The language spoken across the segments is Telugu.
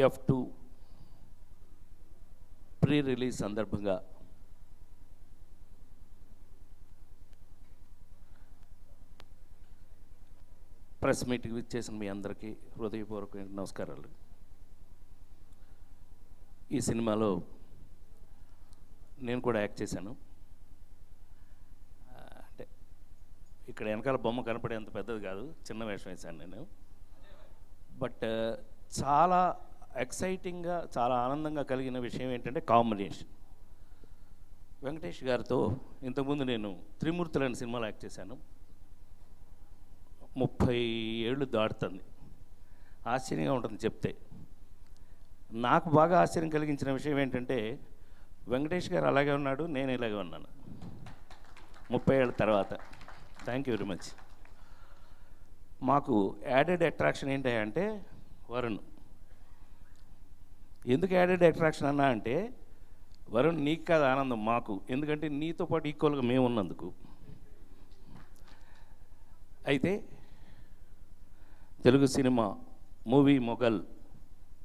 F2 ప్రీ రిలీజ్ సందర్భంగా ప్రెస్ మీట్కి విచ్చేసిన మీ అందరికీ హృదయపూర్వకమైన నమస్కారాలు. ఈ సినిమాలో నేను కూడా యాక్ట్ చేశాను. అంటే ఇక్కడ వెనకాల బొమ్మ కనపడేంత పెద్దది కాదు, చిన్న వేషం వేశాను నేను. బట్ చాలా ఎక్సైటింగ్గా, చాలా ఆనందంగా కలిగిన విషయం ఏంటంటే కాంబినేషన్. వెంకటేష్ గారితో ఇంతకుముందు నేను త్రిమూర్తులు అనే సినిమాలో యాక్ట్ చేశాను. 30 ఏళ్ళు దాటుతుంది. ఆశ్చర్యంగా ఉంటుంది చెప్తే. నాకు బాగా ఆశ్చర్యం కలిగించిన విషయం ఏంటంటే వెంకటేష్ గారు అలాగే ఉన్నాడు, నేను ఇలాగే ఉన్నాను 30 ఏళ్ళ తర్వాత. Thank you very much. మాకు యాడెడ్ అట్రాక్షన్ ఏంటంటే వరుణ్. ఎందుకు యాడెడ్ అట్రాక్షన్ అన్నా అంటే వరుణ్ నీకు కాదు ఆనందం, మాకు. ఎందుకంటే నీతో పాటు ఈక్వల్గా మేము ఉన్నందుకు. అయితే తెలుగు సినిమా మూవీ మొఘల్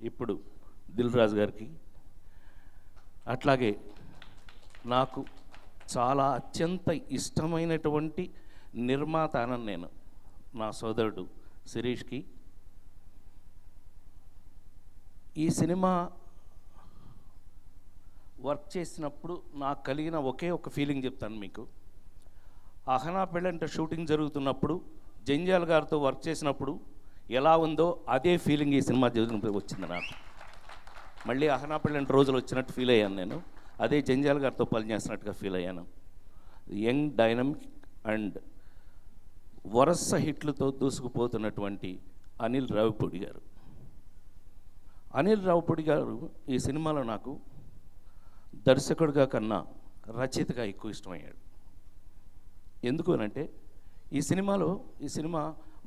ఇప్పుడు దిల్ రాజు గారికి, అట్లాగే నాకు చాలా అత్యంత ఇష్టమైనటువంటి నిర్మాత అనను నేను, నా సోదరుడు శిరీష్కి. ఈ సినిమా వర్క్ చేసినప్పుడు నాకు కలిగిన ఒకే ఒక ఫీలింగ్ చెప్తాను మీకు. అహనా పెళ్ళంట షూటింగ్ జరుగుతున్నప్పుడు జంజాల్ గారితో వర్క్ చేసినప్పుడు ఎలా ఉందో అదే ఫీలింగ్ ఈ సినిమా వచ్చింది నాకు. మళ్ళీ అహనా పెళ్ళంట రోజులు వచ్చినట్టు ఫీల్ అయ్యాను నేను. అదే జంజాల్ గారితో పనిచేస్తున్నట్టుగా ఫీల్ అయ్యాను. యంగ్, డైనమిక్ అండ్ వరస హిట్లతో దూసుకుపోతున్నటువంటి అనిల్ రావిపూడి గారు. అనిల్ రావిపూడి గారు ఈ సినిమాలో నాకు దర్శకుడిగా కన్నా రచయితగా ఎక్కువ ఇష్టమయ్యాడు. ఎందుకు అనంటే ఈ సినిమా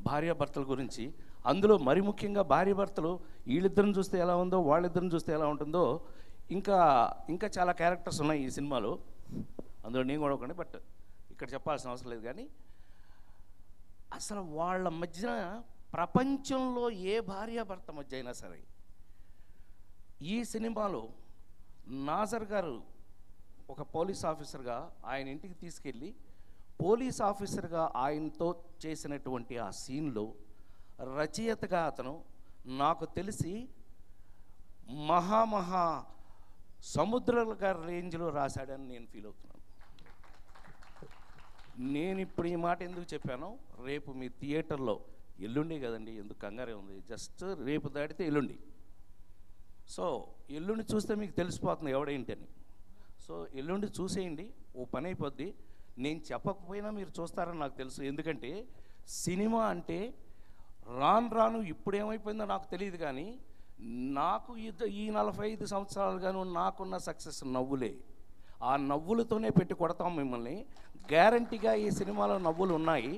భార్యాభర్తల గురించి, అందులో మరి ముఖ్యంగా భార్యాభర్తలు వీళ్ళిద్దరిని చూస్తే ఎలా ఉందో వాళ్ళిద్దరిని చూస్తే ఎలా ఉంటుందో ఇంకా చాలా క్యారెక్టర్స్ ఉన్నాయి ఈ సినిమాలో. అందులో నేను కూడా ఒకటి, బట్ ఇక్కడ చెప్పాల్సిన అవసరం లేదు. కానీ అసలు వాళ్ళ మధ్యన ప్రపంచంలో ఏ భార్యాభర్త మధ్య అయినా సరే ఈ సినిమాలో నాజర్ గారు ఒక పోలీస్ ఆఫీసర్గా ఆయన ఇంటికి తీసుకెళ్ళి పోలీస్ ఆఫీసర్గా ఆయనతో చేసినటువంటి ఆ సీన్లో రచయితగా అతను నాకు తెలిసి మహా సముద్రాల గారి రేంజ్లో రాశాడని నేను ఫీల్ అవుతున్నాను. నేను ఇప్పుడు ఈ మాట ఎందుకు చెప్పానో, రేపు మీ థియేటర్లో ఎల్లుండి కదండి, ఎందుకు కంగారే ఉంది, జస్ట్ రేపు దాటితే ఎల్లుండి. సో ఎల్లుండి చూస్తే మీకు తెలిసిపోతుంది ఎవడేంటని. సో ఎల్లుండి చూసేయండి, ఓ పని అయిపోద్ది. నేను చెప్పకపోయినా మీరు చూస్తారని నాకు తెలుసు. ఎందుకంటే సినిమా అంటే రాను ఇప్పుడు ఏమైపోయిందో నాకు తెలియదు, కానీ నాకు ఈ 45 సంవత్సరాలుగాను నాకున్న సక్సెస్ నవ్వులే. ఆ నవ్వులతోనే పెట్టి కొడతాం మిమ్మల్ని. గ్యారంటీగా ఈ సినిమాలో నవ్వులు ఉన్నాయి.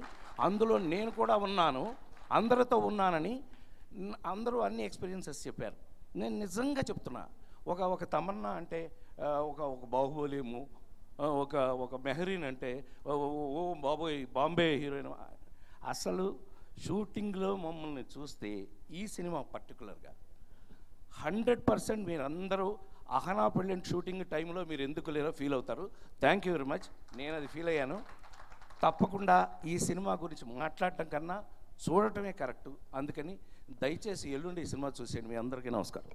అందులో నేను కూడా ఉన్నాను, అందరితో ఉన్నానని అందరూ అన్ని ఎక్స్పీరియన్సెస్ చెప్పారు. నేను నిజంగా చెప్తున్నా, ఒక తమన్నా అంటే ఒక బాహుబలిము, ఒక మెహరీన్ అంటే ఓ బాబోయ్ బాంబే హీరోయిన్. అసలు షూటింగ్లో మమ్మల్ని చూస్తే ఈ సినిమా పర్టికులర్గా 100% మీరందరూ అహనా పెళ్ళిన షూటింగ్ టైంలో మీరు ఎందుకు లేరో ఫీల్ అవుతారు. Thank you very much. నేను అది ఫీల్ అయ్యాను. తప్పకుండా ఈ సినిమా గురించి మాట్లాడటం కన్నా చూడటమే కరెక్టు. అందుకని దయచేసి ఎల్లుండి ఈ సినిమా చూసేయండి. మీ అందరికీ నమస్కారం.